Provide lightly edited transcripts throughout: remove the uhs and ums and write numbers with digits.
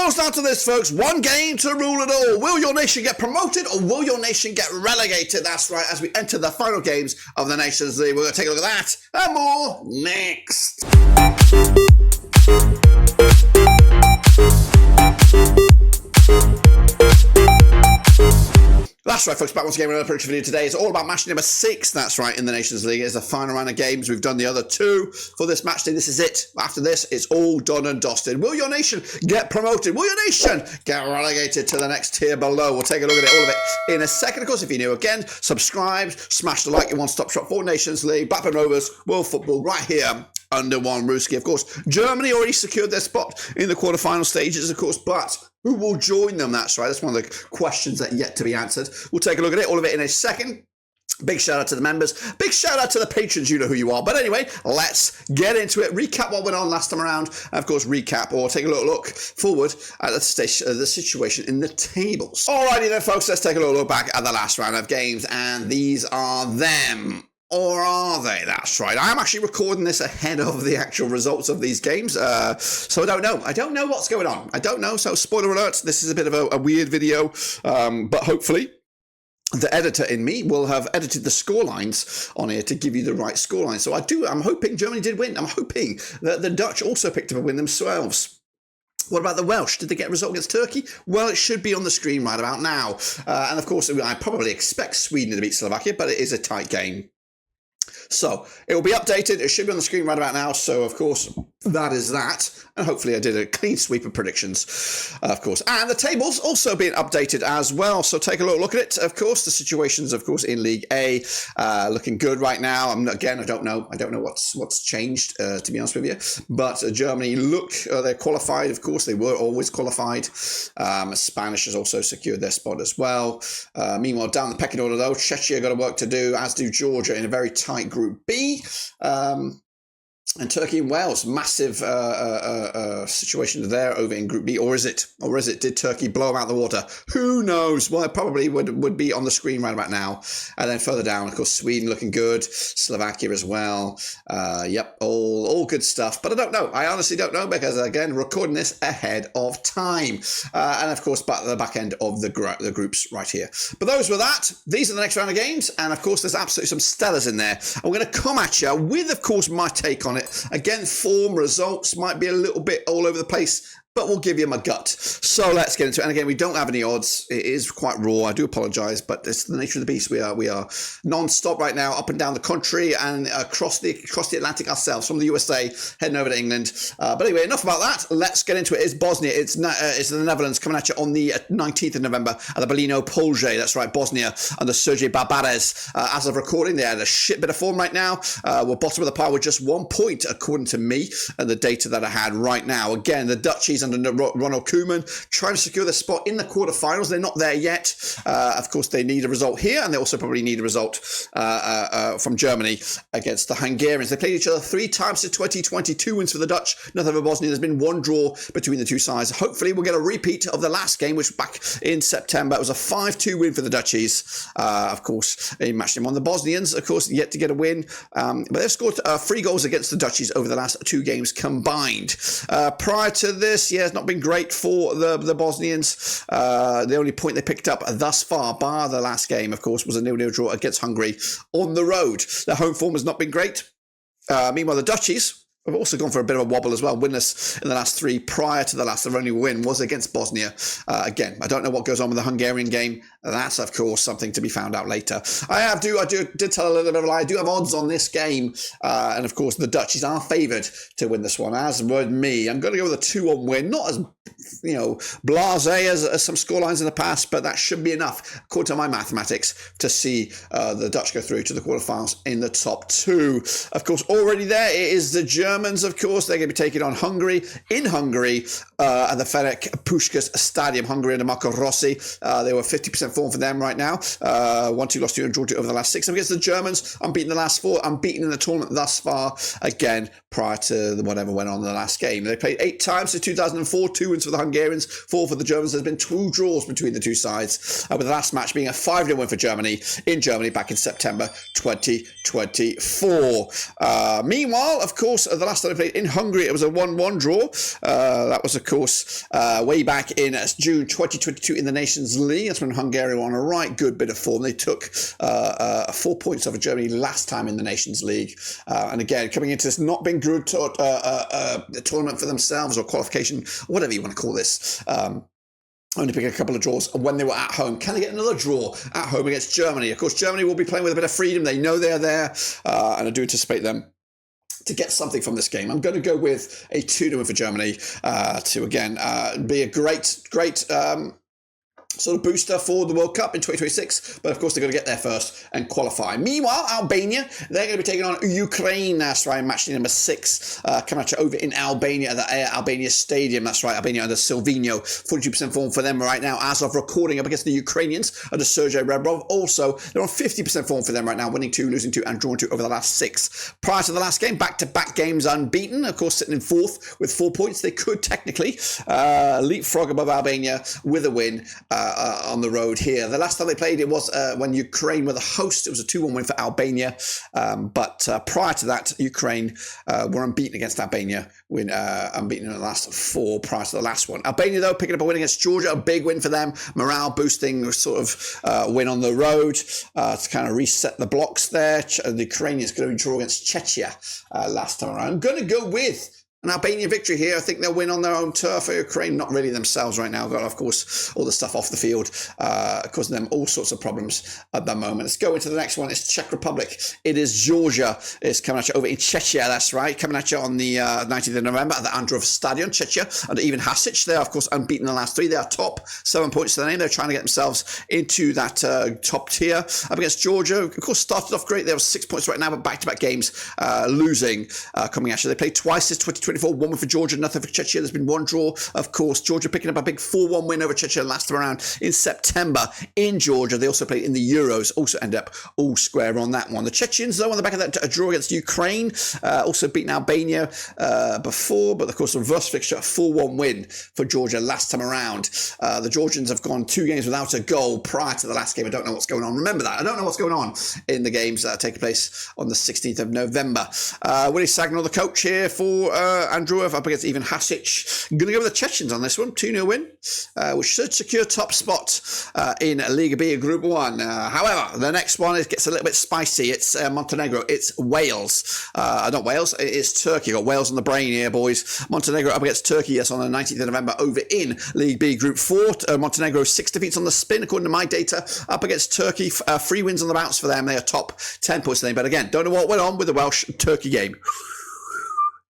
boils down to this, folks. One game to rule it all. Will your nation get promoted or will your nation get relegated? That's right, as we enter the final games of the Nations League. We're going to take a look at that and more next. That's right, folks, back once again with another prediction video today. It's all about match number 6, that's right, in the Nations League. It's the final round of games. We've done the other 2 for this match day. This is it. After this, it's all done and dusted. Will your nation get promoted? Will your nation get relegated to the next tier below? We'll take a look at it, all of it, in a second. Of course, if you're new again, subscribe, smash the like, your one-stop shop for Nations League, Blackburn Rovers, World Football, right here under one Ruski. Of course, Germany already secured their spot in the quarterfinal stages, of course, but who will join them? That's right. That's one of the questions that yet to be answered. We'll take a look at it, all of it in a second. Big shout out to the members. Big shout out to the patrons. You know who you are. But anyway, let's get into it. Recap what went on last time around. And of course, recap or take a look forward at the situation in the tables. Alrighty then, folks. Let's take a look back at the last round of games. And these are them. Or are they? That's right. I am actually recording this ahead of the actual results of these games. So I don't know. I don't know what's going on. I don't know. So spoiler alert, this is a bit of a weird video. But hopefully the editor in me will have edited the scorelines on here to give you the right scoreline. So I'm hoping Germany did win. I'm hoping that the Dutch also picked up a win themselves. What about the Welsh? Did they get a result against Turkey? Well, it should be on the screen right about now. And of course, I probably expect Sweden to beat Slovakia, but it is a tight game. So it will be updated. It should be on the screen right about now. So, of course, that is that. And hopefully I did a clean sweep of predictions, of course. And the table's also being updated as well. So take a look at it. Of course, the situations, of course, in League A looking good right now. Again, I don't know what's changed, to be honest with you. But Germany they're qualified. Of course, they were always qualified. Spanish has also secured their spot as well. Meanwhile, down the pecking order, though, Czechia got a work to do, as do Georgia in a very tight Group B. And Turkey and Wales, massive situation there over in Group B, or is it? Did Turkey blow them out the water? Who knows? Well, it probably would be on the screen right about now. And then further down, of course, Sweden looking good, Slovakia as well. Yep, all good stuff. But I don't know. I honestly don't know because, again, recording this ahead of time. And of course, the back end of the groups right here. But those were that. These are the next round of games. And of course, there's absolutely some stellars in there. I'm going to come at you with, of course, my take on it. Again, form, results might be a little bit all over the place, but we'll give you my gut. So let's get into it. And again, we don't have any odds. It is quite raw. I do apologise, but it's the nature of the beast. We are non-stop right now, up and down the country and across the Atlantic ourselves, from the USA, heading over to England. But anyway, enough about that. Let's get into it. It's Bosnia. It's the Netherlands coming at you on the 19th of November at the Belino Polje. That's right, Bosnia under Sergej Barbares. As of recording, they had a shit bit of form right now. We're bottom of the pile with just 1 point, according to me, and the data that I had right now. Again, the Dutchies under Ronald Koeman trying to secure their spot in the quarterfinals. They're not there yet. Of course, they need a result here, and they also probably need a result from Germany against the Hungarians. They played each other 3 times to 2022 wins for the Dutch, nothing for Bosnia. There's been 1 draw between the two sides. Hopefully, we'll get a repeat of the last game, which was back in September. It was a 5-2 win for the Dutchies, of course, in match game 1. The Bosnians, of course, yet to get a win, but they've scored 3 goals against the Dutchies over the last 2 games combined. Prior to this, it's not been great for the Bosnians. The only point they picked up thus far, bar the last game, of course, was a 0-0 draw against Hungary on the road. Their home form has not been great. Meanwhile, the Dutchies have also gone for a bit of a wobble as well, winless in the last 3. Prior to the last, their only win was against Bosnia. Again, I don't know what goes on with the Hungarian game. That's, of course, something to be found out later. I did tell a little bit of a lie. I do have odds on this game. And, of course, the Dutchies are favoured to win this one, as would me. I'm going to go with a 2-1 win. Not as, blasé as some scorelines in the past, but that should be enough, according to my mathematics, to see the Dutch go through to the quarterfinals in the top 2. Of course, already there, it is the Germans, of course. They're going to be taking on Hungary in Hungary at the Ferenc Puskás Stadium, Hungary under Marco Rossi. They were 50% form for them right now. 1-2 lost to and draw 2 over the last 6. Against the Germans, unbeaten the last 4. Unbeaten in the tournament thus far. Again, prior to whatever went on in the last game. They played 8 times since 2004, 2 wins for the Hungarians, 4 for the Germans. There's been 2 draws between the two sides, with the last match being a 5-0 win for Germany in Germany back in September 2024. Meanwhile, of course, the last time they played in Hungary, it was a 1-1 draw. That was, of course, way back in June 2022 in the Nations League. That's when Hungary were on a right good bit of form. They took 4 points over Germany last time in the Nations League. And again, coming into this not been good tournament for themselves, or qualification, whatever you want to call this. Only picking a couple of draws when they were at home. Can they get another draw at home against Germany? Of course, Germany will be playing with a bit of freedom. They know they're there, and I do anticipate them to get something from this game. I'm going to go with a 2-0 win for Germany to, again, be a great sort of booster for the World Cup in 2026, but of course they're going to get there first and qualify. Meanwhile, Albania, they're going to be taking on Ukraine. That's right, match number 6, coming at you over in Albania at the Air Albania Stadium. That's right, Albania under Silvino, 42% form for them right now as of recording, up against the Ukrainians under Sergei Rebrov. Also, they're on 50% form for them right now, winning 2, losing 2, and drawing 2 over the last 6. Prior to the last game, back-to-back games unbeaten, of course sitting in 4th with 4 points. They could technically leapfrog above Albania with a win on the road here. The last time they played, it was when Ukraine were the host. It was a 2-1 win for Albania. But prior to that, Ukraine were unbeaten against Albania, unbeaten in the last 4 prior to the last one. Albania, though, picking up a win against Georgia, a big win for them. Morale boosting sort of win on the road to kind of reset the blocks there. The Ukrainians going to draw against Czechia last time around. I'm going to go with an Albania victory here. I think they'll win on their own turf. Ukraine, not really themselves right now. Got, of course, all the stuff off the field, causing them all sorts of problems at the moment. Let's go into the next one. It's Czech Republic. It is Georgia. It's coming at you over in Czechia. That's right. Coming at you on the 19th of November at the Andorra Stadion, Czechia. And even Hasic, they're, of course, unbeaten in the last 3. They are top, 7 points to their name. They're trying to get themselves into that top tier. Up against Georgia, of course, started off great. They have 6 points right now, but back-to-back games losing coming at you. They played twice this 2024. 1 win for Georgia, nothing for Czechia. There's been 1 draw, of course. Georgia picking up a big 4-1 win over Czechia last time around in September in Georgia. They also played in the Euros, also end up all square on that one. The Chechens, though, on the back of that, a draw against Ukraine, also beaten Albania before, but of course, the reverse fixture, a 4-1 win for Georgia last time around. The Georgians have gone 2 games without a goal prior to the last game. I don't know what's going on. Remember that. I don't know what's going on in the games that are taking place on the 16th of November. Willie Sagnol, the coach here for Andrew up against Ivan Hasic. I'm going to go with the Chechens on this one. 2-0 win, which should secure top spot in Liga B Group 1. However, the next one gets a little bit spicy. It's Montenegro. It's Wales. Not Wales. It's Turkey. Got Wales on the brain here, boys. Montenegro up against Turkey. Yes, on the 19th of November over in League B Group 4. Montenegro 6 defeats on the spin, according to my data. Up against Turkey. 3 wins on the bounce for them. They are top 10 points today. But again, don't know what went on with the Welsh-Turkey game.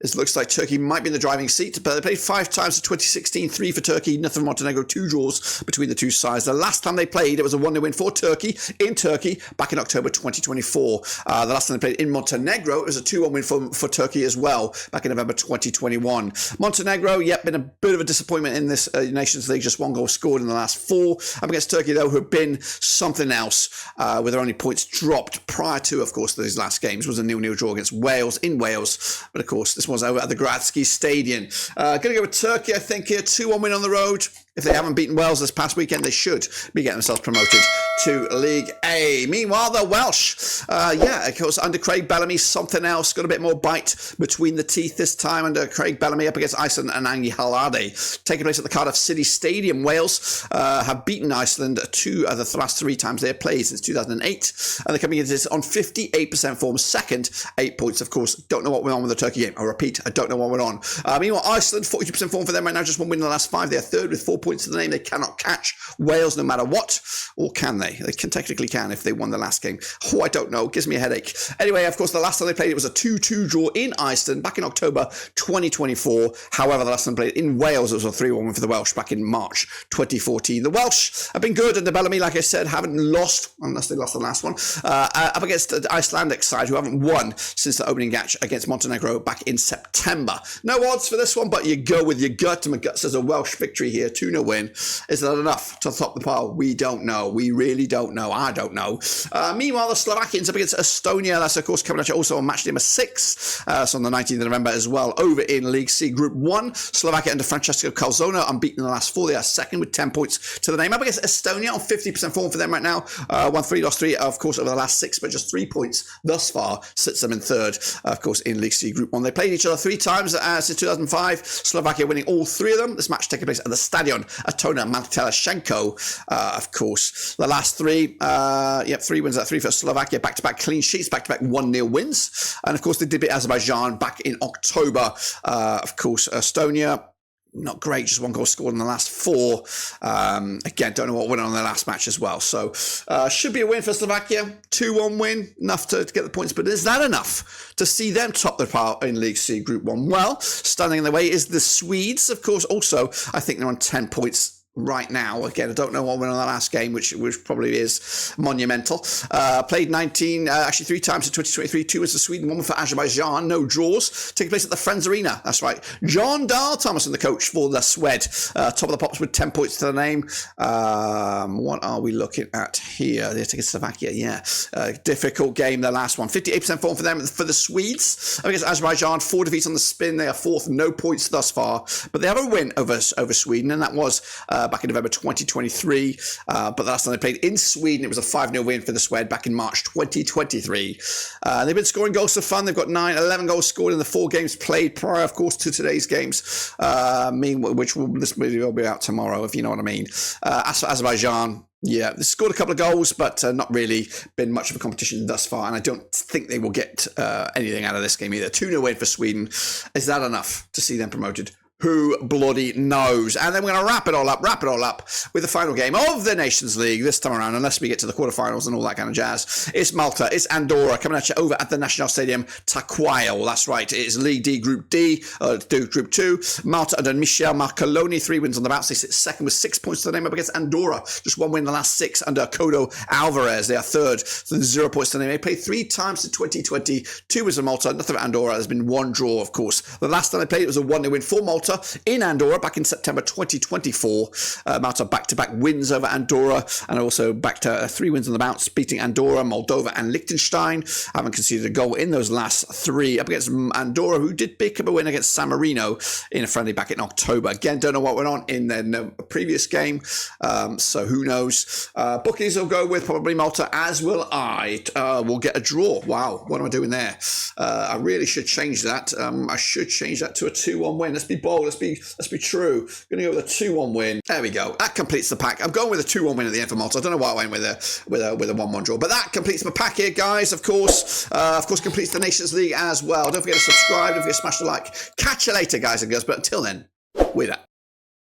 It looks like Turkey might be in the driving seat, but they played 5 times in 2016, 3 for Turkey, nothing for Montenegro, 2 draws between the two sides. The last time they played, it was a 1-0 win for Turkey in Turkey back in October 2024. The last time they played in Montenegro, it was a 2-1 win for Turkey as well back in November 2021. Montenegro, yep, been a bit of a disappointment in this Nations League, just 1 goal scored in the last 4. Up against Turkey, though, who have been something else with their only points dropped prior to, of course, these last games, was a 0-0 draw against Wales in Wales. But, of course, this was over at the Gradsky Stadium. Going to go with Turkey, I think, here. 2-1 win on the road. If they haven't beaten Wales this past weekend, they should be getting themselves promoted to League A. Meanwhile, the Welsh, of course, under Craig Bellamy, something else. Got a bit more bite between the teeth this time under Craig Bellamy up against Iceland and Angi Halade. Taking place at the Cardiff City Stadium. Wales have beaten Iceland 2 of the last 3 times they have played since 2008. And they're coming into this on 58% form. Second, 8 points, of course. Don't know what went on with the Turkey game. I repeat, I don't know what went on. Meanwhile, Iceland, 42% form for them right now. Just 1 win in the last 5. They're third with 4 points to the name. They cannot catch Wales no matter what. Or can they? They technically can if they won the last game. Oh, I don't know. It gives me a headache. Anyway, of course, the last time they played, it was a 2-2 draw in Iceland back in October 2024. However, the last time they played in Wales, it was a 3-1 win for the Welsh back in March 2014. The Welsh have been good, and the Bellamy, like I said, haven't lost, unless they lost the last one, up against the Icelandic side, who haven't won since the opening match against Montenegro back in September. No odds for this one, but you go with your gut. My gut says a Welsh victory here, 2-0 2-0 win. Is that enough to top the pile? We don't know. We really don't know. I don't know. Meanwhile, the Slovakians up against Estonia. That's, of course, coming at you also on match number 6. So on the 19th of November as well. Over in League C Group 1. Slovakia under Francesco Calzona, unbeaten in the last 4. They are second with 10 points to the name. Up against Estonia on 50% form for them right now. Won 3, lost 3, of course, over the last 6, but just 3 points thus far sits them in third, of course, in League C Group 1. They played each other 3 times since 2005. Slovakia winning all 3 of them. This match taking place at the Stadion Atona Matelashenko, of course. The last 3, 3 wins out 3 for Slovakia, back-to-back clean sheets, back-to-back 1-0 wins. And, of course, they did beat Azerbaijan back in October. Of course, Estonia, not great, just 1 goal scored in the last 4. Again, don't know what went on in the last match as well. So, should be a win for Slovakia. 2-1 win, enough to get the points. But is that enough to see them top the pile in League C Group 1? Well, standing in the way is the Swedes, of course. Also, I think they're on 10 points right now. Again, I don't know what went on the last game, which probably is monumental. Played 19, actually 3 times in 2023. 2 was for Sweden, 1 for Azerbaijan. No draws. Taking place at the Friends Arena. That's right. John Dahl Thomason, the coach for the Swed. Top of the pops with 10 points to the name. What are we looking at here? They're taking Slovakia, yeah. Difficult game, the last one. 58% form for them, for the Swedes. I guess Azerbaijan, 4 defeats on the spin. They are 4th, no points thus far. But they have a win over Sweden, and that was back in November 2023. But the last time they played in Sweden, it was a 5-0 win for the Swed back in March 2023. They've been scoring goals for fun. They've got 11 goals scored in the 4 games played prior, of course, to today's games, this video will be out tomorrow, if you know what I mean. As for Azerbaijan, yeah, they scored a couple of goals, but not really been much of a competition thus far, and I don't think they will get anything out of this game either. 2-0 win for Sweden. Is that enough to see them promoted? Who bloody knows? And then we're going to wrap it all up with the final game of the Nations League this time around, unless we get to the quarterfinals and all that kind of jazz. It's Malta, it's Andorra coming at you over at the National Stadium Taquail. That's right, it is League D, Group D, Group 2. Malta under Michel Marcoloni, 3 wins on the bounce. They sit second with 6 points to the name up against Andorra. Just 1 win in the last 6 under Kodo Alvarez. They are third, so 0 points to the name. They played 3 times in 2020, 2 wins for Malta, nothing for Andorra. There's been 1 draw, of course. The last time they played, it was a 1-0 win for Malta in Andorra back in September 2024. Malta back-to-back wins over Andorra, and also back to 3 wins on the bounce, beating Andorra, Moldova and Liechtenstein. Haven't conceded a goal in those last 3 up against Andorra, who did pick up a win against San Marino in a friendly back in October. Again, don't know what went on in their previous game, so who knows. Bookies will go with probably Malta, as will I. We'll get a draw. Wow, what am I doing there? I really should change that. I should change that to a 2-1 win. Let's be bold. Let's be true. Going to go with a 2-1 win. There we go. That completes the pack. I'm going with a 2-1 win at the end for Malta. I don't know why I went with a 1-1 draw, but that completes my pack here, guys. Of course, completes the Nations League as well. Don't forget to subscribe. Don't forget to smash the like. Catch you later, guys and girls. But until then, we're out.